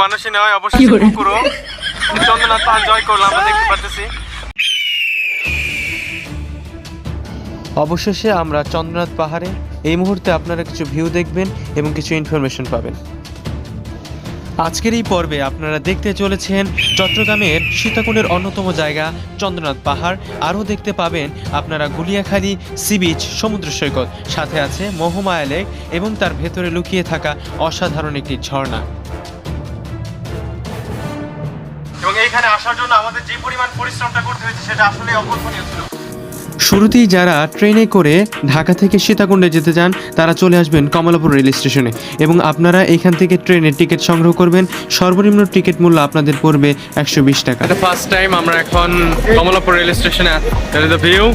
মানুষই নয়, অবশ্যই কুকুরও। চন্দ্রনাথ পাহাড় জয় করলাম, আমরা দেখতে পাচ্ছি। অবশেষে আমরা চন্দ্রনাথ পাহাড়ে। এই মুহূর্তে আপনারা কিছু ভিউ দেখবেন এবং কিছু ইনফরমেশন পাবেন। আজকের এই পর্বে আপনারা দেখতে চলেছেন চট্টগ্রামের সীতাকুণ্ডের অন্যতম জায়গা চন্দ্রনাথ পাহাড়। আরও দেখতে পাবেন আপনারা গুলিয়াখালী সি বিচ, সমুদ্র সৈকত, সাথে আছে মহামায়া লেক এবং তার ভেতরে লুকিয়ে থাকা অসাধারণ একটি ঝর্ণা। এবং এইখানে আসার জন্য আমাদের যে পরিমাণ পরিশ্রমটা করতে হয়েছে সেটা আসলে অকল্পনীয় ছিল। শুরুতেই যারা ট্রেনে করে ঢাকা থেকে সীতাকুণ্ডে যেতে চান তারা চলে আসবেন কমলাপুর রেল স্টেশনে এবং আপনারা এখান থেকে ট্রেনের টিকিট সংগ্রহ করবেন। সর্বনিম্ন টিকিট মূল্য আপনাদের পড়বে 120 টাকা। ফার্স্ট টাইম আমরা এখন কমলাপুর রেল স্টেশনে আছি। View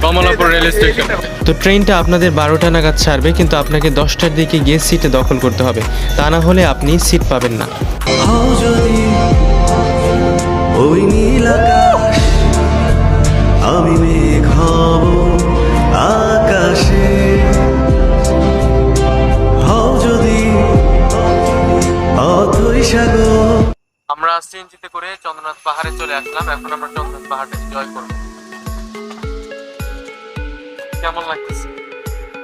Kamalapur rail station. তো ট্রেনটা আপনাদের 12টা নাগাদ ছাড়বে, কিন্তু আপনাকে 10টার দিকে গিয়ে সিটে দখল করতে হবে, তা না হলে আপনি সিট পাবেন না। ওই নীল আকাশ, আমি মেঘ হব আকাশে, হও যদি অথই সাগর। আমরা সিএনজিতে করে চন্দ্রনাথ পাহাড়ে চলে আসলাম। এখন আমরা চন্দ্রনাথ পাহাড়টা এনজয় করব। কেমন লাগতেছে?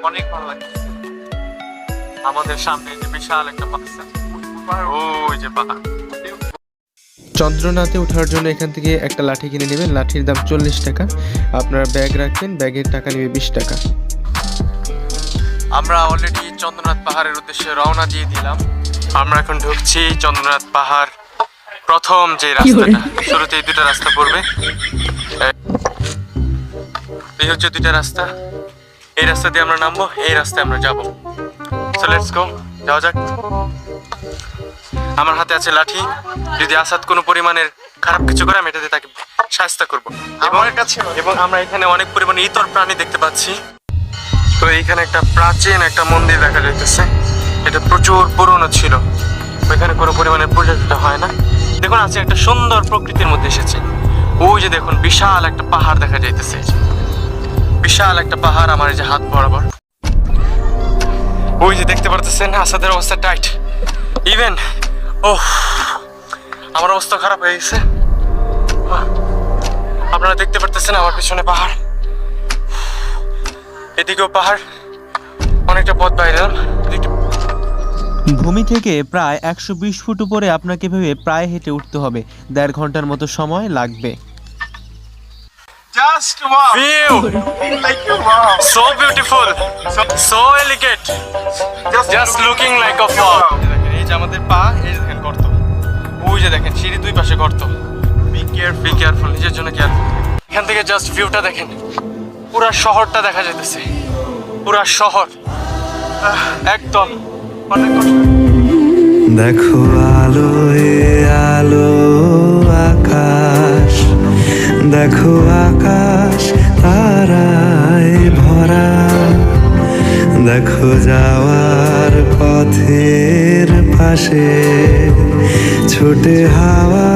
অনেক ভালো লাগতেছে। আমাদের সামনে যে বিশাল একটা পাহাড়, ওই যে পাহাড়। চন্দ্রনাথে ওঠার জন্য এখান থেকে একটা লাঠি কিনে নেবেন। লাঠির দাম 40 টাকা। আপনারা ব্যাগ রাখবেন, ব্যাগের টাকা নেবে 20 টাকা। আমরা অলরেডি চন্দ্রনাথ পাহাড়ের উদ্দেশ্যে রওনা দিয়ে দিলাম। আমরা এখন ঢুকছি চন্দ্রনাথ পাহাড়। প্রথম যে রাস্তাটা, শুরুতে এই দুটো রাস্তা পড়বে। এই হচ্ছে দুইটা রাস্তা। এই রাস্তা দিয়ে আমরা নামবো, এই রাস্তায় আমরা যাবো। সো লেটস গো, যাওয়া যাক। আমার হাতে আছে লাঠি। যদি আসাদ কোনো পরিমাণের খারাপ কিছু করে আমি এটাতে তাকে শায়েস্ত করবো। এবং আমরা এখানে অনেক পরিমাণে ইতর প্রাণী দেখতে পাচ্ছি। তো এইখানে একটা প্রাচীন একটা মন্দির দেখা যাইতেছে। এটা প্রচুর পুরনো ছিল, ওইখানে কোনো পরিমাণের পূজা হয় না। দেখুন আছে একটা সুন্দর প্রকৃতির মধ্যে এসেছে। ওই যে দেখুন বিশাল একটা পাহাড় দেখা যাইতেছে, বিশাল একটা পাহাড় আমার এই যে হাত বরাবর। ওই যে দেখতে পারতেছেন আসাদের অবস্থা টাইট। ইভেন আমার অবস্থা খারাপ হয়ে গেছে। আপনারা দেখতে পারতেছেন আমার পিছনে পাহাড়, এদিকেও পাহাড়। অনেকটা পথ বাইরে। ভূমি থেকে প্রায় 120 ফুট উপরে আপনাকে ভেবে প্রায় হেঁটে উঠতে হবে। 1.5 ঘন্টার মতো সময় লাগবে। Just wow. View. Wow. So beautiful. So elegant. Just looking like a fog. এই যে আমাদের পা, এই যে দেখেন গর্ত। ওই যে দেখেন সিঁড়ি দুই পাশে গর্ত। Be careful. নিজের জন্য কেয়ারফুল। এখান থেকে জাস্ট ভিউটা দেখেন, পুরো শহরটা দেখা যাইতেছে। পুরো শহর একদম অনেক কষ্ট। দেখো আলো আলো আকাশ, দেখো আকাশ তারায় ভরা, দেখো যাওয়ার পথের পাশে ছোটে হাওয়া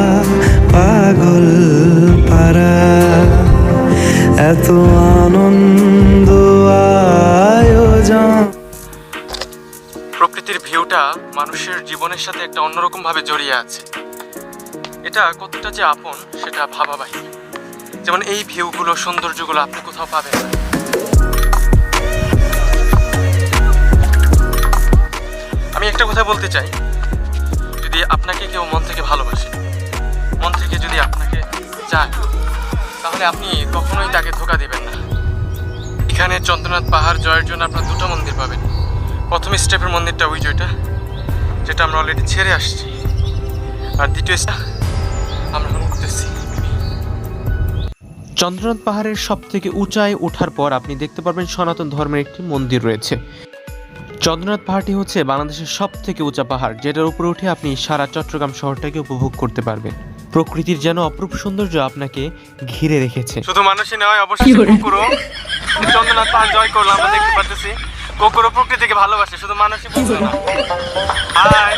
পাগল পারা, এত আনন্দ আয়োজন। প্রকৃতির ভিউটা মানুষের জীবনের সাথে একটা অন্যরকম ভাবে জড়িয়ে আছে। এটা কতটা যে আপন সেটা ভাবা বাহির। যেমন এই ভিউগুলো, সৌন্দর্যগুলো আপনি কোথাও পাবেন না। আমি একটা কথা বলতে চাই, যদি আপনাকে কেউ মন থেকে ভালোবাসে, মন থেকে যদি আপনাকে চায়, তাহলে আপনি কখনোই তাকে ধোঁকা দিবেন না। এখানে চন্দ্রনাথ পাহাড় জয়ের জন্য আপনার দুটো মন্দির পাবেন। প্রথম স্টেপের মন্দিরটা ওই যেটা আমরা অলরেডি ছেড়ে আসছি, আর দ্বিতীয় আমরা উঠতেছি। চন্দ্রনাথ পাহাড়ের সব থেকে উঁচায় ওঠার পর আপনি দেখতে পারবেন সনাতন ধর্মের একটি মন্দির রয়েছে। চন্দ্রনাথ পাহাড়টি হচ্ছে বাংলাদেশের সব থেকে উঁচা পাহাড়, যেটার উপরে উঠে আপনি সারা চট্টগ্রাম শহরটাকে উপভোগ করতে পারবেন। প্রকৃতির যেন অপরূপ সৌন্দর্য আপনাকে ঘিরে রেখেছে। শুধু মানুষই নয়, অবশ্যই কুকুরও। চন্দ্রনাথ পাহাড় জয় করলাম, আমরা দেখতে পাচ্ছি। কুকুরও প্রকৃতিকে ভালোবাসে, শুধু মানুষই বুঝবে না। হাই।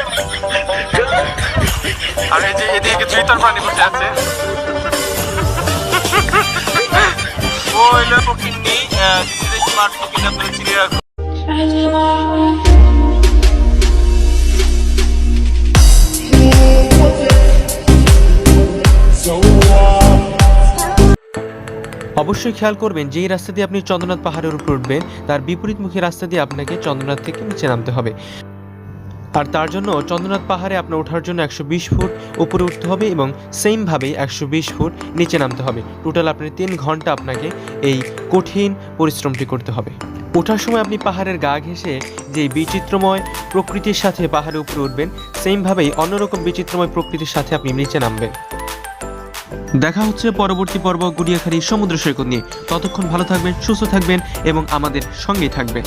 আর এই যে এদিকে দুইটার পানি বসে আছে। ও হইলো পক্ষিণী, দিস ইজ স্মার্ট পক্ষিণী, আপনারা চিনে রাখুন। অবশ্যই খেয়াল করবেন যেই রাস্তা দিয়ে আপনি চন্দ্রনাথ পাহাড়ের উপর উঠবেন তার বিপরীতমুখী রাস্তা দিয়ে আপনাকে চন্দ্রনাথ থেকে নিচে নামতে হবে। আর তার জন্য চন্দ্রনাথ পাহাড়ে আপনার ওঠার জন্য 120 ফুট উপরে উঠতে হবে এবং সেমভাবে 120 ফুট নিচে নামতে হবে। টোটাল আপনার 3 ঘন্টা আপনাকে এই কঠিন পরিশ্রমটি করতে হবে। ওঠার সময় আপনি পাহাড়ের গা ঘেঁষে যে বিচিত্রময় প্রকৃতির সাথে পাহাড়ের উপরে উঠবেন, সেমভাবেই অন্যরকম বিচিত্রময় প্রকৃতির সাথে আপনি নিচে নামবেন। দেখা হচ্ছে পরবর্তী পর্ব গুড়িয়াখালী সমুদ্র সৈকত নিয়ে। ততক্ষণ ভালো থাকবেন, সুস্থ থাকবেন এবং আমাদের সঙ্গেই থাকবেন।